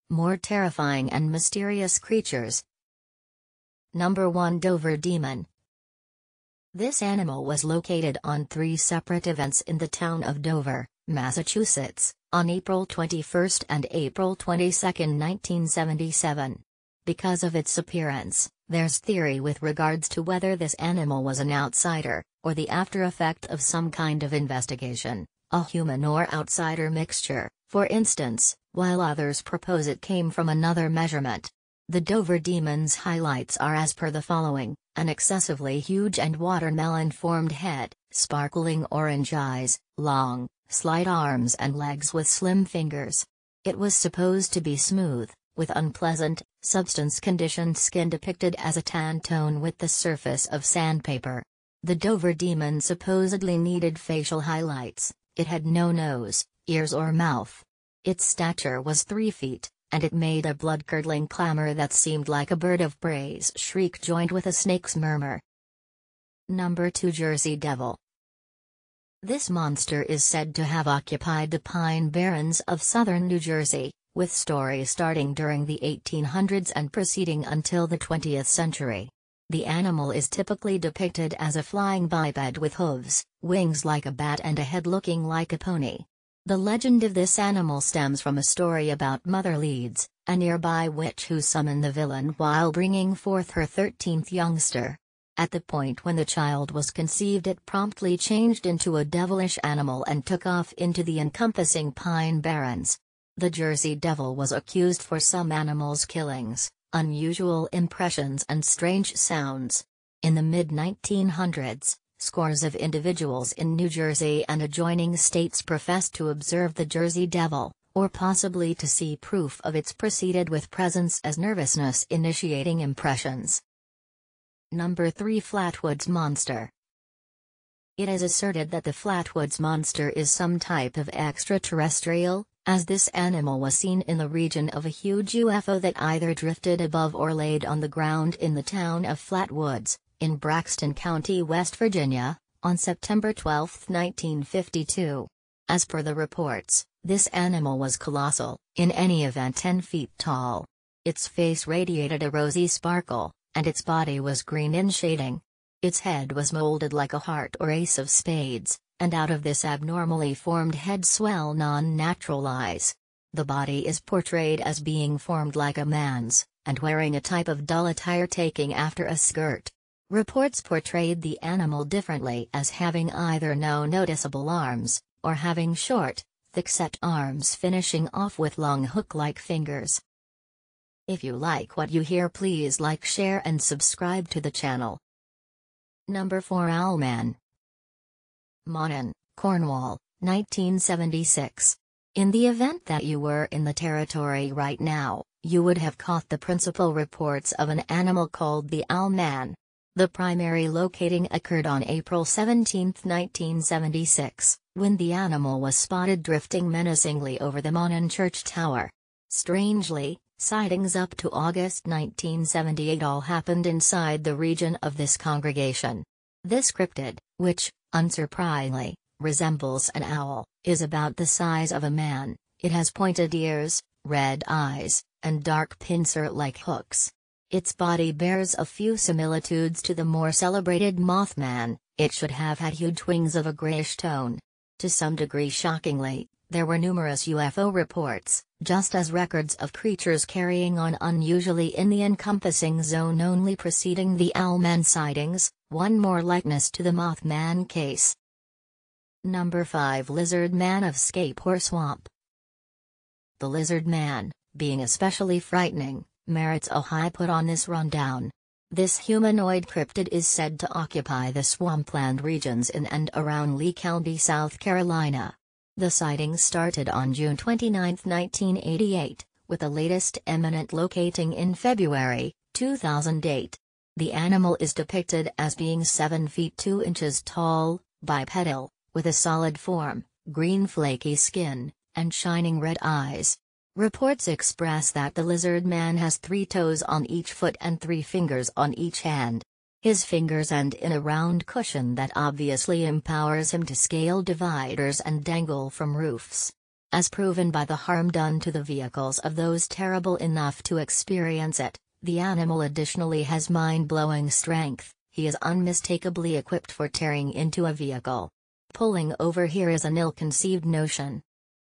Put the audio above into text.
more terrifying and mysterious creatures. Number 1. Dover Demon. This animal was located on 3 separate events in the town of Dover, Massachusetts, on April 21 and April 22, 1977. Because of its appearance, there's theory with regards to whether this animal was an outsider, or the after effect of some kind of investigation, a human or outsider mixture, for instance, while others propose it came from another measurement. The Dover Demon's highlights are as per the following: an excessively huge and watermelon-formed head, sparkling orange eyes, long, slight arms and legs with slim fingers. It was supposed to be smooth, with unpleasant, substance-conditioned skin depicted as a tan tone with the surface of sandpaper. The Dover Demon supposedly needed facial highlights. It had no nose, ears or mouth. Its stature was 3 feet, and it made a blood-curdling clamor that seemed like a bird of prey's shriek joined with a snake's murmur. Number 2. Jersey Devil. This monster is said to have occupied the Pine Barrens of southern New Jersey, with stories starting during the 1800s and proceeding until the 20th century. The animal is typically depicted as a flying biped with hooves, wings like a bat and a head looking like a pony. The legend of this animal stems from a story about Mother Leeds, a nearby witch who summoned the villain while bringing forth her 13th youngster. At the point when the child was conceived, it promptly changed into a devilish animal and took off into the encompassing Pine Barrens. The Jersey Devil was accused for some animals' killings, unusual impressions and strange sounds. In the mid-1900s, scores of individuals in New Jersey and adjoining states professed to observe the Jersey Devil, or possibly to see proof of its preceded with presence as nervousness initiating impressions. Number 3. Flatwoods Monster. It is asserted that the Flatwoods Monster is some type of extraterrestrial, as this animal was seen in the region of a huge UFO that either drifted above or laid on the ground in the town of Flatwoods, in Braxton County, West Virginia, on September 12, 1952. As per the reports, this animal was colossal, in any event 10 feet tall. Its face radiated a rosy sparkle, and its body was green in shading. Its head was molded like a heart or ace of spades, and out of this abnormally formed head swell non-natural eyes. The body is portrayed as being formed like a man's, and wearing a type of dull attire taking after a skirt. Reports portrayed the animal differently, as having either no noticeable arms, or having short, thick-set arms finishing off with long hook-like fingers. If you like what you hear, please like, share and subscribe to the channel. Number 4. Owlman. Monaghan, Cornwall, 1976. In the event that you were in the territory right now, you would have caught the principal reports of an animal called the Owlman. The primary locating occurred on April 17, 1976, when the animal was spotted drifting menacingly over the Monaghan Church Tower. Strangely, sightings up to August 1978 all happened inside the region of this congregation. This cryptid, which, unsurprisingly, resembles an owl, is about the size of a man. It has pointed ears, red eyes, and dark pincer-like hooks. Its body bears a few similitudes to the more celebrated Mothman. It should have had huge wings of a grayish tone. To some degree shockingly, there were numerous UFO reports, just as records of creatures carrying on unusually in the encompassing zone only preceding the Owlman sightings, one more likeness to the Mothman case. Number 5. Lizard Man of Scape or Swamp. The Lizard Man, being especially frightening, merits a high put on this rundown. This humanoid cryptid is said to occupy the swampland regions in and around Lee County, South Carolina. The sightings started on June 29, 1988, with the latest eminent locating in February 2008. The animal is depicted as being 7 feet 2 inches tall, bipedal, with a solid form, green flaky skin, and shining red eyes. Reports express that the lizard man has 3 toes on each foot and 3 fingers on each hand. His fingers end in a round cushion that obviously empowers him to scale dividers and dangle from roofs. As proven by the harm done to the vehicles of those terrible enough to experience it, the animal additionally has mind-blowing strength. He is unmistakably equipped for tearing into a vehicle. Pulling over here is an ill-conceived notion.